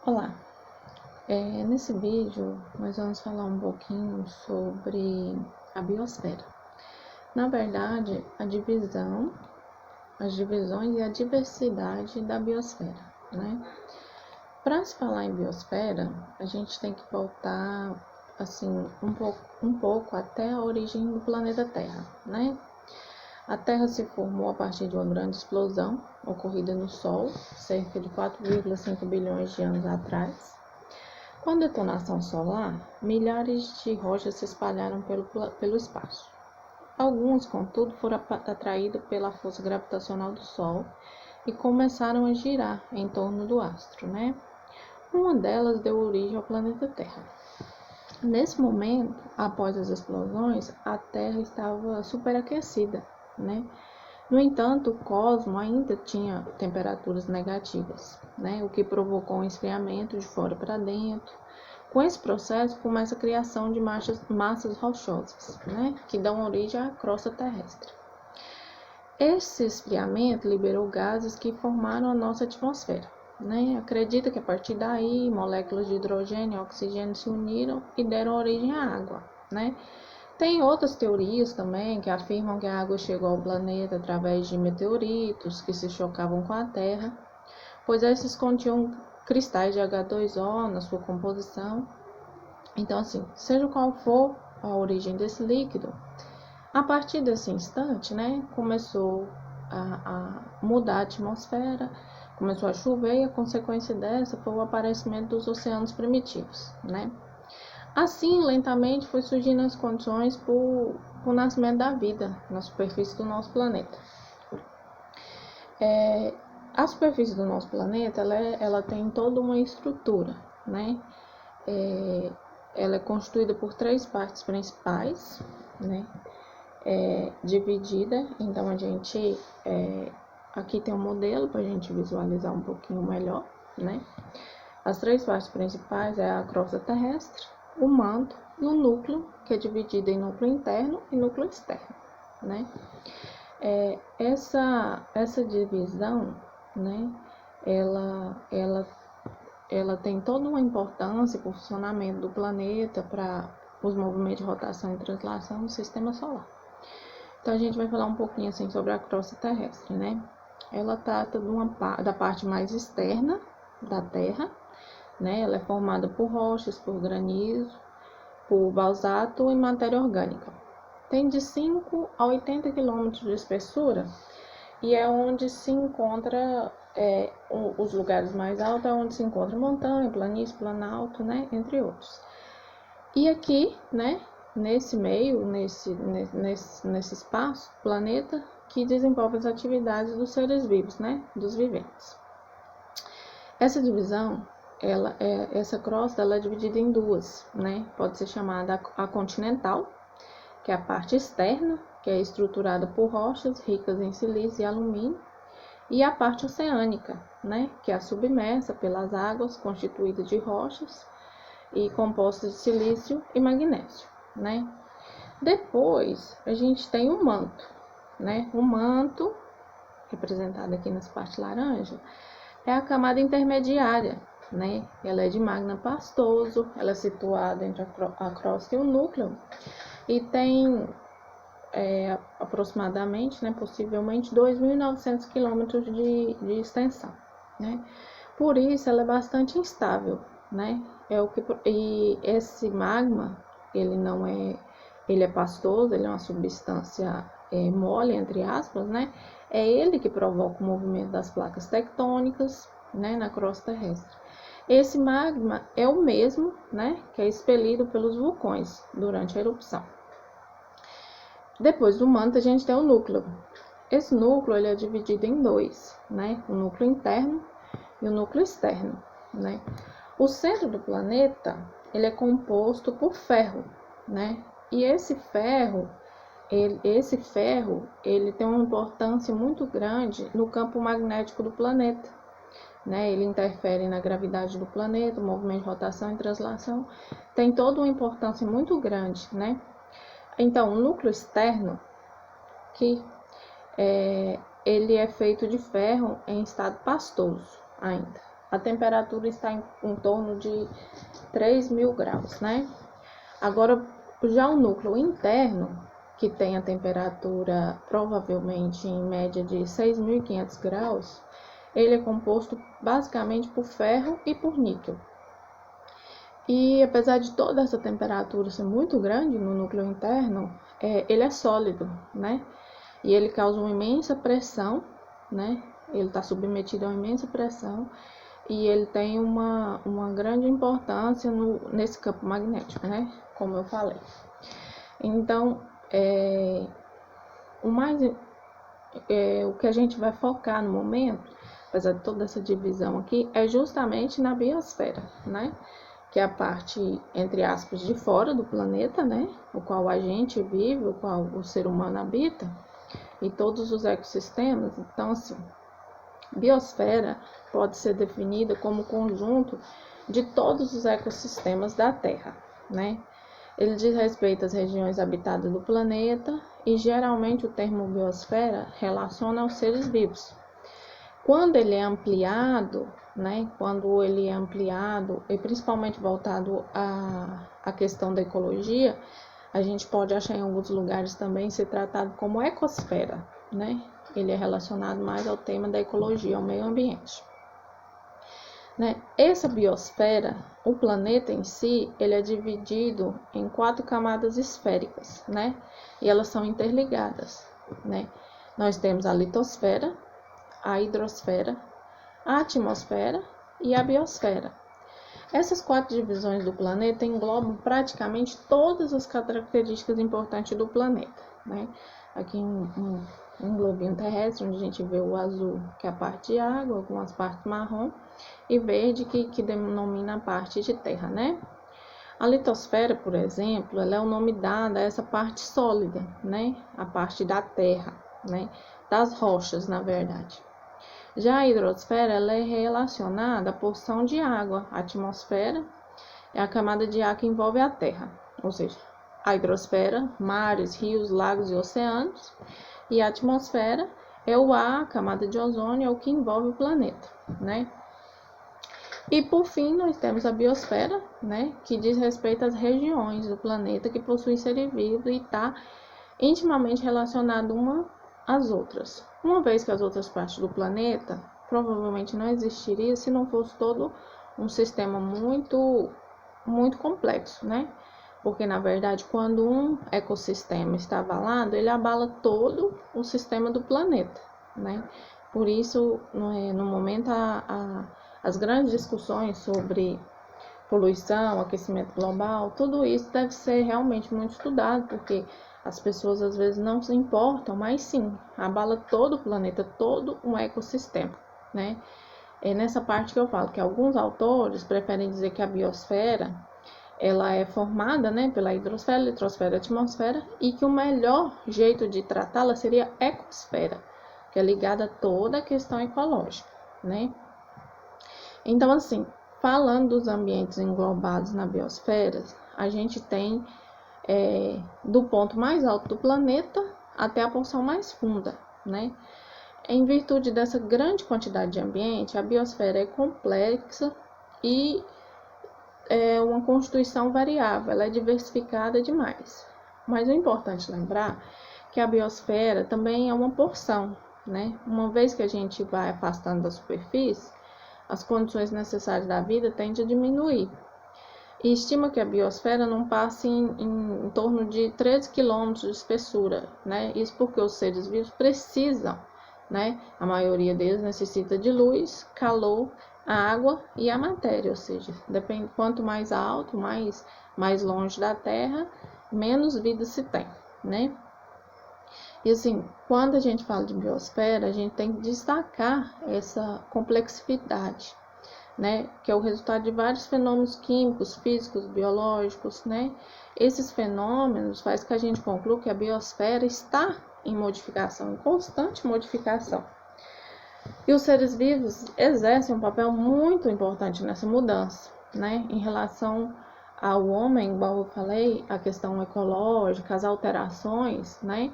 Olá, nesse vídeo nós vamos falar um pouquinho sobre a biosfera. Na verdade, as divisões e a diversidade da biosfera, né? Para se falar em biosfera, a gente tem que voltar assim um pouco até a origem do planeta Terra, né? A Terra se formou a partir de uma grande explosão ocorrida no Sol, cerca de 4,5 bilhões de anos atrás. Com a detonação solar, milhares de rochas se espalharam pelo espaço. Algumas, contudo, foram atraídas pela força gravitacional do Sol e começaram a girar em torno do astro, né? Uma delas deu origem ao planeta Terra. Nesse momento, após as explosões, a Terra estava superaquecida, né? No entanto, o cosmos ainda tinha temperaturas negativas, né? O que provocou um esfriamento de fora para dentro. Com esse processo, começa a criação de massas rochosas, né? Que dão origem à crosta terrestre. Esse esfriamento liberou gases que formaram a nossa atmosfera, né? Acredita que a partir daí, moléculas de hidrogênio e oxigênio se uniram e deram origem à água, né? Tem outras teorias também que afirmam que a água chegou ao planeta através de meteoritos que se chocavam com a Terra, pois esses continham cristais de H2O na sua composição. Então, assim, seja qual for a origem desse líquido, a partir desse instante, né, começou a mudar a atmosfera, começou a chover e a consequência dessa foi o aparecimento dos oceanos primitivos, né? Assim, lentamente, foi surgindo as condições para o nascimento da vida na superfície do nosso planeta. A superfície do nosso planeta, ela tem toda uma estrutura, né? Ela é constituída por 3 partes principais, né? Dividida, então a gente... aqui tem um modelo para a gente visualizar um pouquinho melhor, né? As 3 partes principais é a crosta terrestre, o manto e o núcleo, que é dividido em núcleo interno e núcleo externo, né? Essa divisão, né, ela tem toda uma importância para o funcionamento do planeta, para os movimentos de rotação e translação do sistema solar. Então, a gente vai falar um pouquinho assim sobre a crosta terrestre, né? Ela trata da parte mais externa da Terra, né? Ela é formada por rochas, por granizo, por basalto e matéria orgânica. Tem de 5 a 80 km de espessura e é onde se encontra os lugares mais altos, é onde se encontra montanha, planície, planalto, né? Entre outros. E aqui, né? Nesse meio, nesse espaço, planeta, que desenvolve as atividades dos seres vivos, né? Dos viventes. Essa divisão, essa crosta, ela é dividida em 2, né? Pode ser chamada a continental, que é a parte externa, que é estruturada por rochas ricas em silício e alumínio, e a parte oceânica, né? Que é a submersa pelas águas, constituída de rochas e compostas de silício e magnésio, né? Depois, a gente tem o manto, né? O manto, representado aqui nessa parte laranja, é a camada intermediária, né? Ela é de magma pastoso, ela é situada entre a crosta e o núcleo e tem aproximadamente, né, possivelmente 2.900 km de extensão, né? Por isso, ela é bastante instável, né? E esse magma, ele é pastoso, ele é uma substância mole, entre aspas, né? É ele que provoca o movimento das placas tectônicas, né, na crosta terrestre. Esse magma é o mesmo, né, que é expelido pelos vulcões durante a erupção. Depois do manto, a gente tem o núcleo. Esse núcleo ele é dividido em 2, né? O núcleo interno e o núcleo externo, né? O centro do planeta ele é composto por ferro, né? E esse ferro ele tem uma importância muito grande no campo magnético do planeta, né? Ele interfere na gravidade do planeta, o movimento de rotação e translação, tem toda uma importância muito grande, né? Então, o núcleo externo, que ele é feito de ferro em estado pastoso ainda, a temperatura está em torno de 3.000 graus, né? Agora, já o núcleo interno, que tem a temperatura provavelmente em média de 6.500 graus, ele é composto basicamente por ferro e por níquel. E apesar de toda essa temperatura ser muito grande no núcleo interno, ele é sólido, né? E ele causa uma imensa pressão, né? Ele está submetido a uma imensa pressão e ele tem uma grande importância nesse campo magnético, né? Como eu falei. Então, o que a gente vai focar no momento, apesar de toda essa divisão aqui, é justamente na biosfera, né? Que é a parte, entre aspas, de fora do planeta, né? O qual a gente vive, o qual o ser humano habita, e todos os ecossistemas. Então, assim, biosfera pode ser definida como conjunto de todos os ecossistemas da Terra, né? Ele diz respeito às regiões habitadas do planeta e geralmente o termo biosfera relaciona aos seres vivos. Quando ele é ampliado, né? Quando ele é ampliado e principalmente voltado à questão da ecologia, a gente pode achar em alguns lugares também ser tratado como ecosfera, né? Ele é relacionado mais ao tema da ecologia, ao meio ambiente. Né? Essa biosfera, o planeta em si, ele é dividido em 4 camadas esféricas, né? E elas são interligadas, né? Nós temos a litosfera, a hidrosfera, a atmosfera e a biosfera. Essas 4 divisões do planeta englobam praticamente todas as características importantes do planeta, né? Aqui um globinho terrestre, onde a gente vê o azul, que é a parte de água, algumas partes marrom, e verde, que denomina a parte de terra, né? A litosfera, por exemplo, ela é o nome dado a essa parte sólida, né? A parte da terra, né? Das rochas, na verdade. Já a hidrosfera, ela é relacionada à porção de água. A atmosfera é a camada de ar que envolve a terra, ou seja, a hidrosfera, mares, rios, lagos e oceanos, e a atmosfera é o ar, a camada de ozônio, é o que envolve o planeta, né? E por fim, nós temos a biosfera, né, que diz respeito às regiões do planeta que possuem seres vivos e está intimamente relacionado uma às outras. Uma vez que as outras partes do planeta provavelmente não existiria se não fosse todo um sistema muito complexo, né? Porque, na verdade, quando um ecossistema está abalado, ele abala todo o sistema do planeta, né? Por isso, no momento, as grandes discussões sobre poluição, aquecimento global, tudo isso deve ser realmente muito estudado, porque as pessoas às vezes não se importam, mas sim, abala todo o planeta, todo um ecossistema, né? É nessa parte que eu falo que alguns autores preferem dizer que a biosfera ela é formada, né, pela hidrosfera, litrosfera e atmosfera, e que o melhor jeito de tratá-la seria a ecosfera, que é ligada a toda a questão ecológica, né? Então, assim, falando dos ambientes englobados na biosfera, a gente tem do ponto mais alto do planeta até a porção mais funda, né? Em virtude dessa grande quantidade de ambiente, a biosfera é complexa e é uma constituição variável, ela é diversificada demais. Mas o importante lembrar que a biosfera também é uma porção, né? Uma vez que a gente vai afastando da superfície, as condições necessárias da vida tendem a diminuir. E estima que a biosfera não passe em torno de 13 quilômetros de espessura, né? Isso porque os seres vivos precisam, né? A maioria deles necessita de luz, calor, a água e a matéria, ou seja, depende, quanto mais alto, mais longe da Terra, menos vida se tem, né? E assim, quando a gente fala de biosfera, a gente tem que destacar essa complexidade, né? Que é o resultado de vários fenômenos químicos, físicos, biológicos, né? Esses fenômenos fazem que a gente conclua que a biosfera está em modificação, em constante modificação. E os seres vivos exercem um papel muito importante nessa mudança, né? Em relação ao homem, igual eu falei, a questão ecológica, as alterações, né?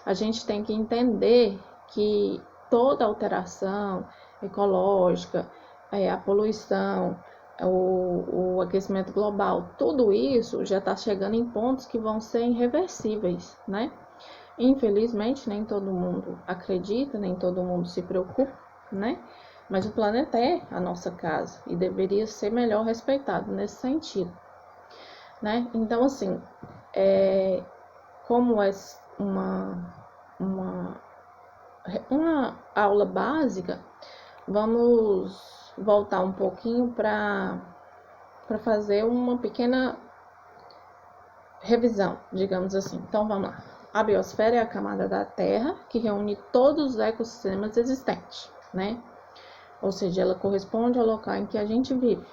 A gente tem que entender que toda alteração ecológica, a poluição, o aquecimento global, tudo isso já está chegando em pontos que vão ser irreversíveis, né? Infelizmente, nem todo mundo acredita, nem todo mundo se preocupa, né? Mas o planeta é a nossa casa e deveria ser melhor respeitado nesse sentido, né? Então, assim, como é uma aula básica, vamos voltar um pouquinho para fazer uma pequena revisão, digamos assim. Então, vamos lá. A biosfera é a camada da Terra que reúne todos os ecossistemas existentes, né? Ou seja, ela corresponde ao local em que a gente vive.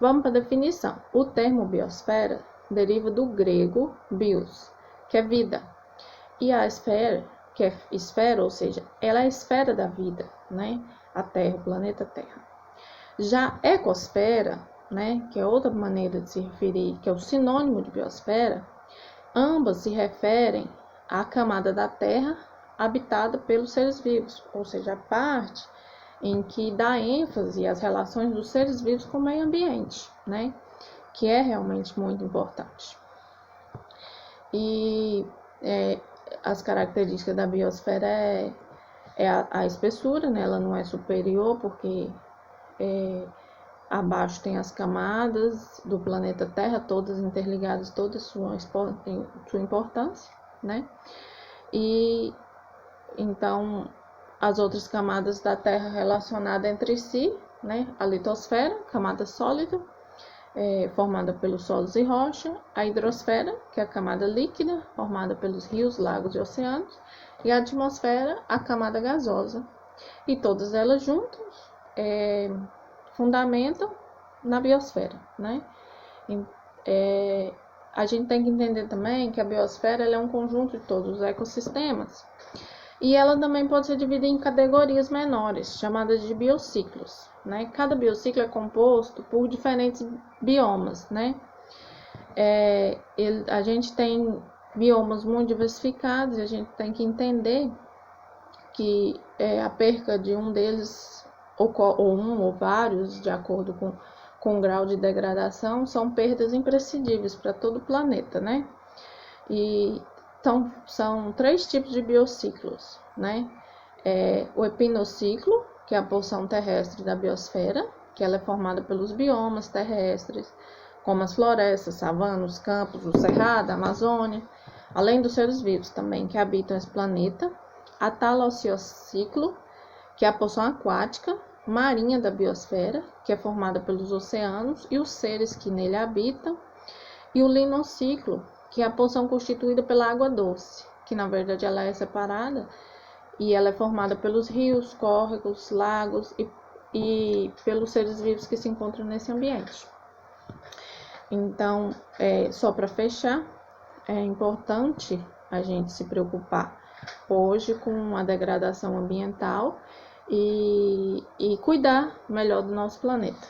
Vamos para a definição. O termo biosfera deriva do grego bios, que é vida, e a esfera, que é esfera, ou seja, ela é a esfera da vida, né? A Terra, o planeta Terra. Já ecosfera, né, que é outra maneira de se referir, que é o sinônimo de biosfera, ambas se referem à camada da Terra habitada pelos seres vivos, ou seja, a parte em que dá ênfase às relações dos seres vivos com o meio ambiente, né, que é realmente muito importante. E as características da biosfera é a espessura, né, ela não é superior porque abaixo tem as camadas do planeta Terra, todas interligadas, todas sua importância, né? E então as outras camadas da Terra relacionadas entre si, né? A litosfera, camada sólida, formada pelos solos e rocha, a hidrosfera, que é a camada líquida, formada pelos rios, lagos e oceanos, e a atmosfera, a camada gasosa. E todas elas juntas fundamentam na biosfera, né? A gente tem que entender também que a biosfera ela é um conjunto de todos os ecossistemas e ela também pode ser dividida em categorias menores, chamadas de biociclos, né? Cada biociclo é composto por diferentes biomas, né? A gente tem biomas muito diversificados e a gente tem que entender que a perca de um deles ou um ou vários, de acordo com o grau de degradação, são perdas imprescindíveis para todo o planeta, né? E então, são 3 tipos de biociclos, né? O epinociclo, que é a porção terrestre da biosfera, que ela é formada pelos biomas terrestres, como as florestas, savanas, os campos, o cerrado, a Amazônia, além dos seres vivos também que habitam esse planeta. A talociociclo, que é a porção aquática, marinha da biosfera, que é formada pelos oceanos e os seres que nele habitam, e o linociclo, que é a porção constituída pela água doce, que na verdade ela é separada e ela é formada pelos rios, córregos, lagos e pelos seres vivos que se encontram nesse ambiente. Então, só para fechar, é importante a gente se preocupar hoje com a degradação ambiental e cuidar melhor do nosso planeta.